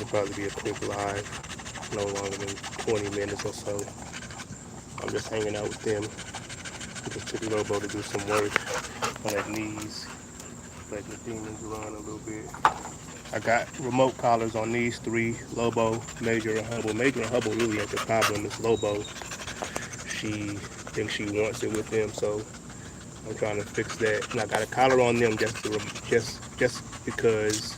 will probably be a quick live, no longer than 20 minutes or so. I'm just hanging out with them. Just took Lobo to do some work on his knees, letting the demons run a little bit. I got remote collars on these three, Lobo, Major, and Hubble. Major and Hubble really ain't the problem. It's Lobo. She thinks she wants it with them, so I'm trying to fix that. And I got a collar on them just because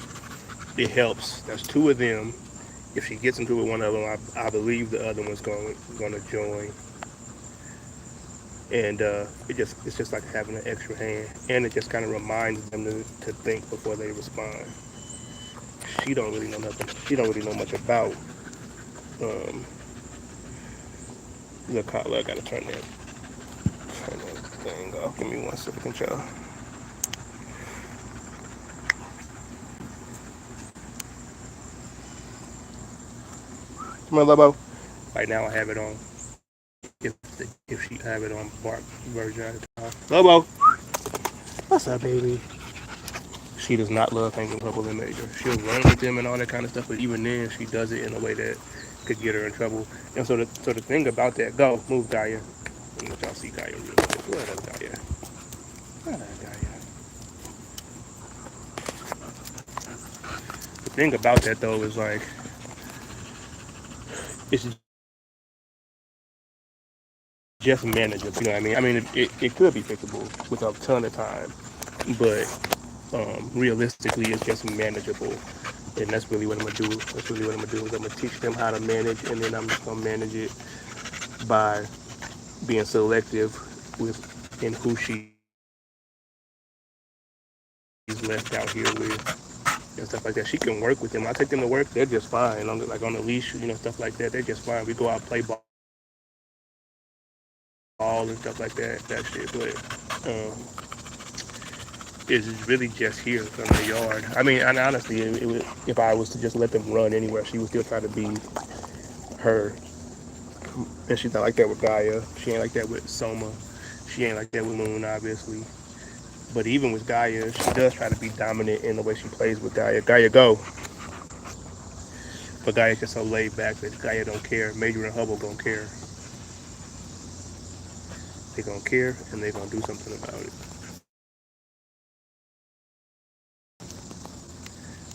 it helps. There's two of them. If she gets into it, one of them, I believe the other one's going to join. And it's just like having an extra hand, and it just kind of reminds them to think before they respond. She don't really know nothing. She don't really know much about um, the collar. I gotta turn that thing off. Give me 1 second, y'all. Come on, Lobo. Right now I have it on. If she have it on bark version at the time. Lobo, what's up, baby? She does not love hanging Hubble and Major. She'll run with them and all that kind of stuff, but even then, she does it in a way that could get her in trouble. And so the thing about that, go move Gaia. Let y'all see Gaia real quick. Where that Gaia? Where that Gaia? The thing about that though is like it's just manageable. You know what I mean? I mean, it could be fixable with a ton of time, but realistically, it's just manageable. And that's really what I'm gonna do. That's really what I'm gonna do is I'm gonna teach them how to manage, and then I'm just gonna manage it by being selective with in who she's left out here with and stuff like that. She can work with them. I take them to work; they're just fine. Like on the leash, stuff like that. They're just fine. We go out play ball and stuff like that shit. But it's really just here from the yard. I mean, and honestly, if I was to just let them run anywhere, she would still try to be her. And she's not like that with Gaia. She ain't like that with Soma. She ain't like that with Moon, obviously. But even with Gaia, she does try to be dominant in the way she plays with Gaia. Gaia, go. But Gaia's just so laid back that Gaia don't care. Major and Hubble don't care. They gonna care and they gonna do something about it.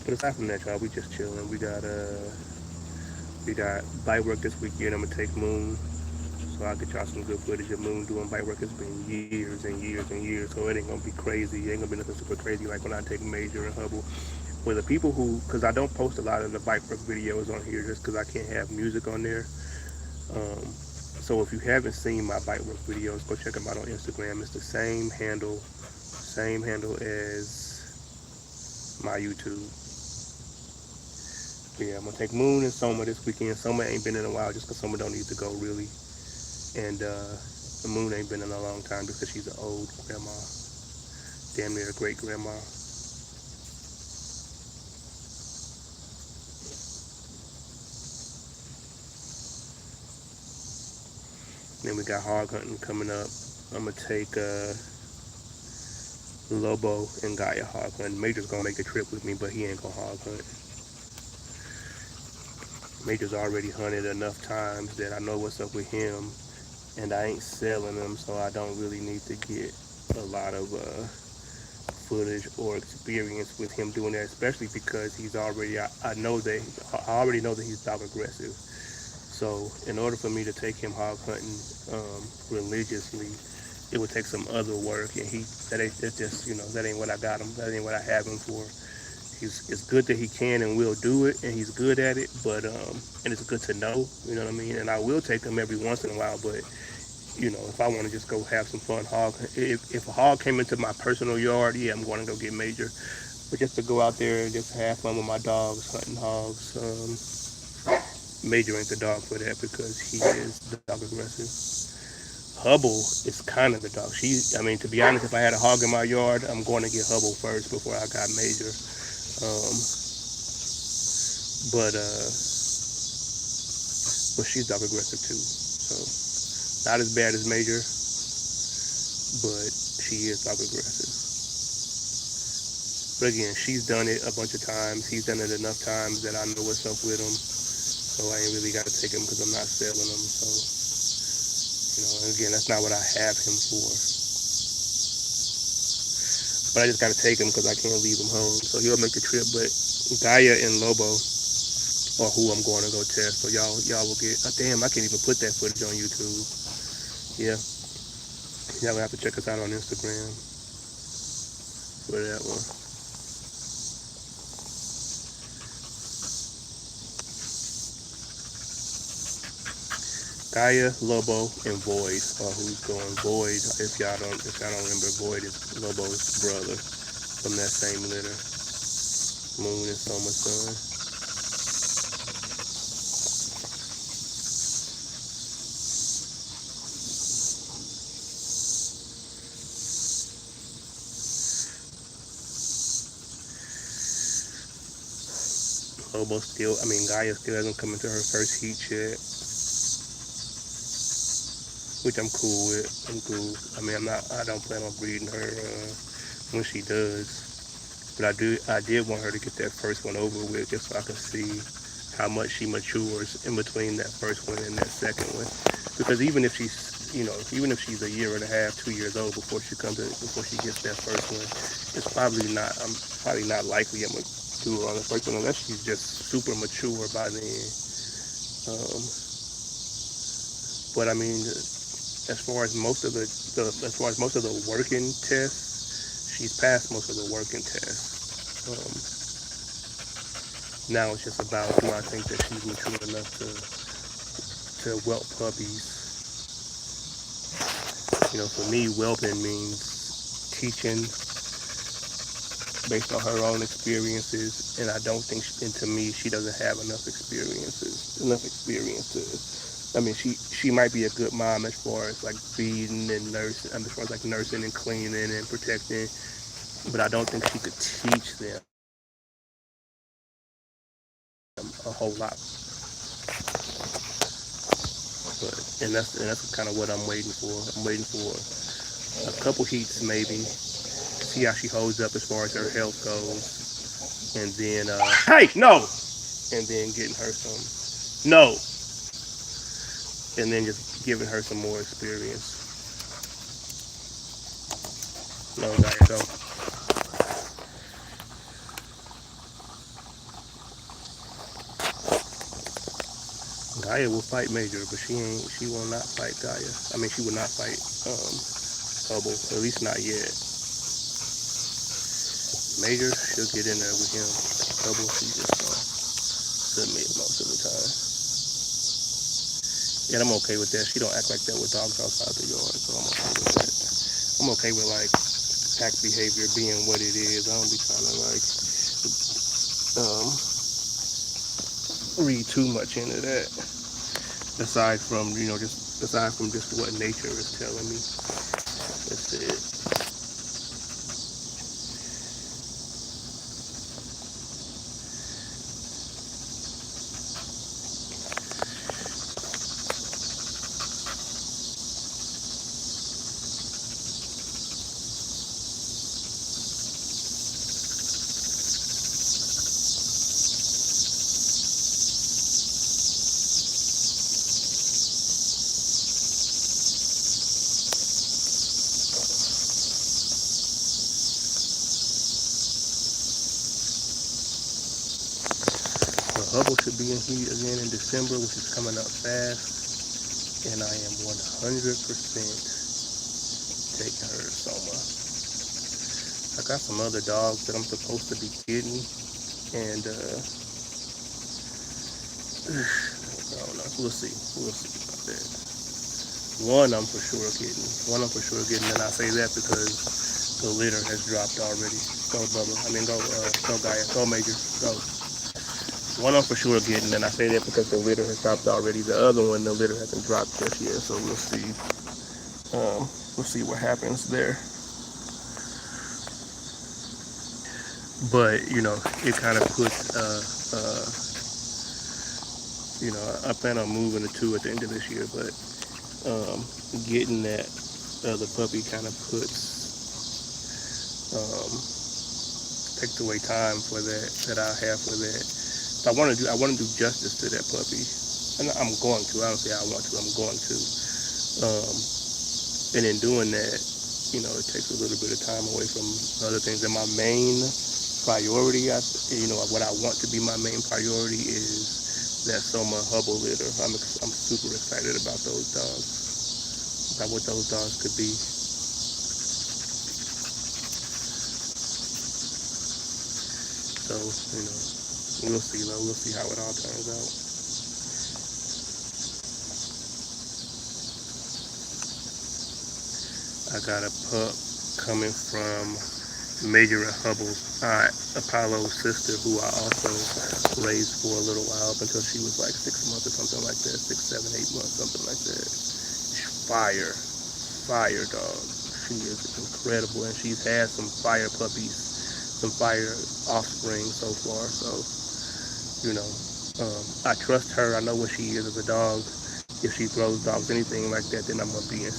But aside from that, y'all, we just chilling. We got bite work this weekend. I'm gonna take Moon, so I'll get y'all some good footage of Moon doing bite work. It's been years and years and years, so it ain't gonna be crazy. It ain't gonna be nothing super crazy like when I take Major and Hubble. For the people who, because I don't post a lot of the bike work videos on here just because I can't have music on there. So if you haven't seen my bike work videos, go check them out on Instagram. It's the same handle as my YouTube. But yeah, I'm gonna take Moon and Soma this weekend. Soma ain't been in a while just because Soma don't need to go really, and the Moon ain't been in a long time because she's an old grandma, damn near a great grandma. Then we got hog hunting coming up. I'm gonna take Lobo and Gaia hog hunting. Major's gonna make the trip with me, but he ain't gonna hog hunt. Major's already hunted enough times that I know what's up with him, and I ain't selling them, so I don't really need to get a lot of footage or experience with him doing that, especially because he's already. I already know that he's dog aggressive. So in order for me to take him hog hunting religiously, it would take some other work, and it's just that ain't what I got him. That ain't what I have him for. It's good that he can and will do it, and he's good at it. But and it's good to know, you know what I mean. And I will take him every once in a while. But if I want to just go have some fun hog, if a hog came into my personal yard, yeah, I'm going to go get Major. But just to go out there and just have fun with my dogs, hunting hogs, Major ain't the dog for that because he is dog aggressive. Hubble is kind of the dog. I mean, to be honest, if I had a hog in my yard, I'm going to get Hubble first before I got Major. Um, but she's dog aggressive too. So not as bad as Major, but she is dog aggressive. But again, she's done it a bunch of times. He's done it enough times that I know what's up with him. So I ain't really got to take him because I'm not selling him. So, and again, that's not what I have him for. But I just got to take him because I can't leave him home. So he'll make the trip. But Gaia and Lobo are who I'm going to go test. So y'all will get. Damn, I can't even put that footage on YouTube. Yeah, y'all will have to check us out on Instagram for that one. Gaia, Lobo, and Void are who's going. Void, if y'all don't remember, Void is Lobo's brother from that same litter. Moon and Summer Sun. Gaia still hasn't come into her first heat yet, which I'm cool with. I'm cool. I don't plan on breeding her when she does, but I did want her to get that first one over with just so I can see how much she matures in between that first one and that second one. Because even if she's a year and a half, 2 years old before she gets that first one, I'm probably not likely I'm gonna do her on the first one unless she's just super mature by then. Um, but as far as most of the working tests, she's passed most of the working tests. Now it's just about, do I think that she's mature enough to whelp puppies? For me, whelping means teaching based on her own experiences, and I don't think, and to me, she doesn't have enough experience to. She might be a good mom as far as like feeding and nursing, as far as like nursing and cleaning and protecting, but I don't think she could teach them a whole lot. And that's kind of what I'm waiting for. I'm waiting for a couple heats maybe, see how she holds up as far as her health goes, and then hey, no, and then getting her some no, and then just giving her some more experience. No, Gaia, go. Gaia will fight Major, but she will not fight Gaia. She will not fight Hubble, at least not yet. Major, she'll get in there with him. Hubble, she just submit most of the time. And I'm okay with that. She don't act like that with dogs outside the yard, so I'm okay with that. I'm okay with like pack behavior being what it is. I don't be trying to like read too much into that. Aside from just what nature is telling me. That's it. Hubble should be in heat again in December, which is coming up fast, and I am 100% taking her to Soma. I got some other dogs that I'm supposed to be getting, and I don't know. We'll see about that. One I'm for sure getting, and I say that because the litter has dropped already. Go Bubba, go Gaia, go Major, go. One I'm for sure getting, and I say that because the litter has dropped already. The other one, the litter hasn't dropped just yet, so we'll see. We'll see what happens there. But it kind of puts. I plan on moving the two at the end of this year, but getting that other puppy kind of puts takes away time for that I have for that. So I want to do justice to that puppy, and I'm going to. I don't say I want to. I'm going to. Um, and in doing that, it takes a little bit of time away from other things. And my main priority, what I want to be my main priority is that Soma Hubble litter. I'm super excited about those dogs, about what those dogs could be. So we'll see though. We'll see how it all turns out. I got a pup coming from Major and Hubble's aunt, Apollo's sister, who I also raised for a little while up until she was like 6 months or something like that, 6, 7, 8 months, something like that. Fire, fire dog. She is incredible, and she's had some fire puppies, some fire offspring so far. So, I trust her. I know what she is as a dog. If she throws dogs anything like that, then I'm gonna be in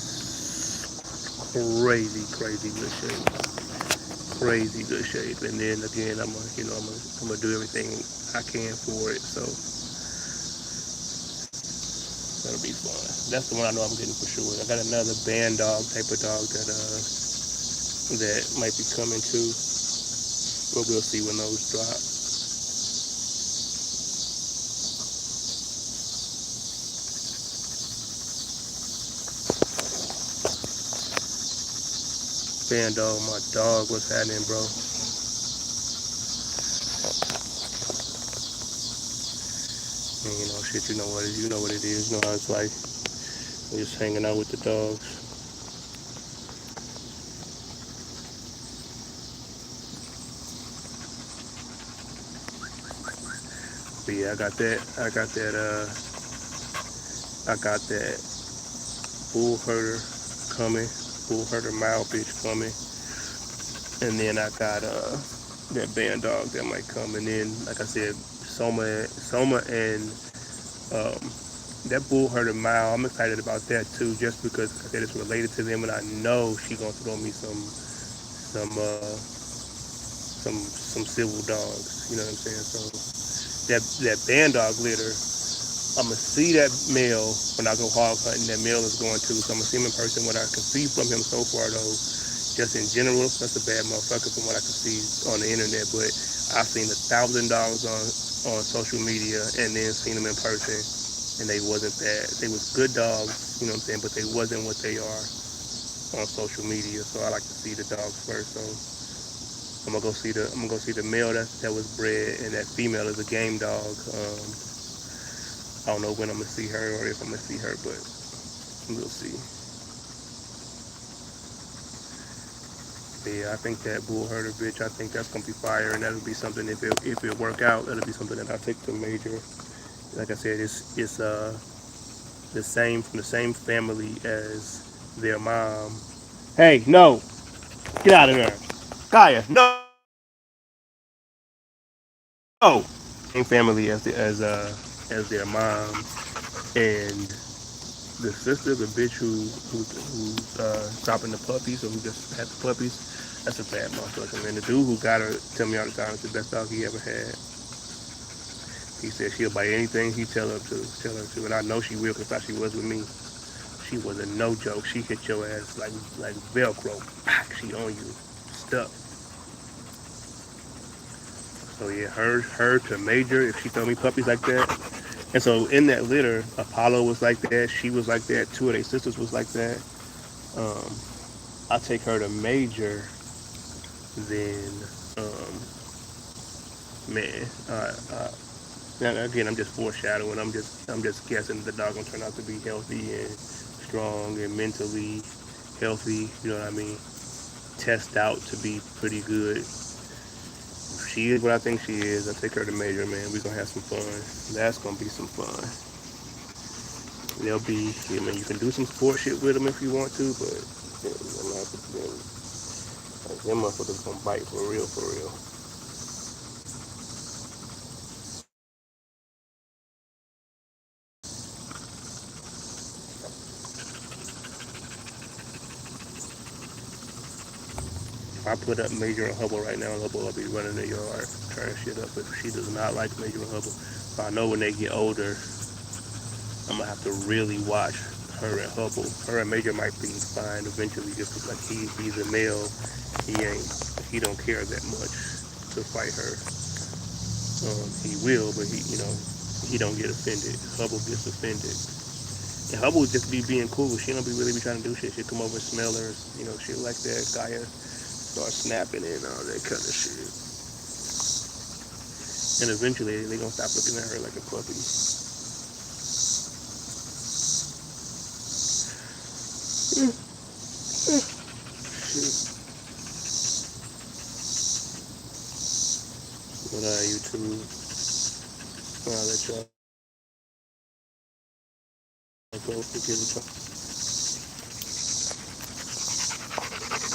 crazy, crazy good shape. Crazy good shape. And then again, I'm gonna do everything I can for it. So that'll be fun. That's the one I know I'm getting for sure. I got another band dog type of dog that might be coming too, but we'll see when those drop. Band dog, my dog, what's happening, bro? And shit, you know what it is. You know how it's like. We're just hanging out with the dogs. But yeah, I got that bull herder coming, bull herder mile bitch coming, and then I got that band dog that might come, and then like I said, Soma and um, that bull herder mile. I'm excited about that too, just because like I said it's related to them, and I know she gonna throw me some civil dogs. You know what I'm saying? So that band dog litter, I'm gonna see that male when I go hog hunting. That male is going to, so I'm gonna see him in person. What I can see from him so far, though, just in general, that's a bad motherfucker from what I can see on the internet. But I've seen 1,000 dogs on social media, and then seen them in person, and they wasn't bad. They was good dogs, you know what I'm saying, but they wasn't what they are on social media. So I like to see the dogs first. So I'm gonna go see the male that was bred, and that female is a game dog. I don't know when I'm gonna see her or if I'm gonna see her, but we'll see. But yeah, I think that bull herder bitch. I think that's gonna be fire, and that'll be something if it work out. That'll be something that I take to major. Like I said, it's the same from the same family as their mom. Hey, no, get out of there, Kaya. No, same family as their mom, and the sister, the bitch who's dropping the puppies, or who just had the puppies, that's a bad motherfucker, man. The dude who got her tell me all the time it's the best dog he ever had. He said she'll bite anything he tell her to, and I know she will because how she was with me. She was a no joke. She hit your ass like Velcro. She on you, stuck. So yeah, her to major if she throw me puppies like that. And so in that litter, Apollo was like that. She was like that. Two of their sisters was like that. Um, I take her to major, then um, man, now again, I'm just foreshadowing. I'm just guessing the dog gonna turn out to be healthy and strong and mentally healthy. You know what I mean? Test out to be pretty good. If she is what I think she is, I take her to major, man. We're gonna have some fun. That's gonna be some fun. They'll be, you can do some sport shit with them if you want to, but I'm not, them motherfuckers gonna bite for real, for real. I put up Major and Hubble right now, Hubble will be running the yard, tearing shit up. But she does not like Major and Hubble. So I know when they get older, I'm gonna have to really watch her and Hubble. Her and Major might be fine eventually, just 'cause like he's a male, he don't care that much to fight her. He will, but he don't get offended. Hubble gets offended. And Hubble would just be being cool. She don't be really be trying to do shit. She'll come over and smell her, shit like that. Gaia start snapping and all that kind of shit. And eventually they gonna stop looking at her like a puppy. Shit. But YouTube, I'll let y'all go to get a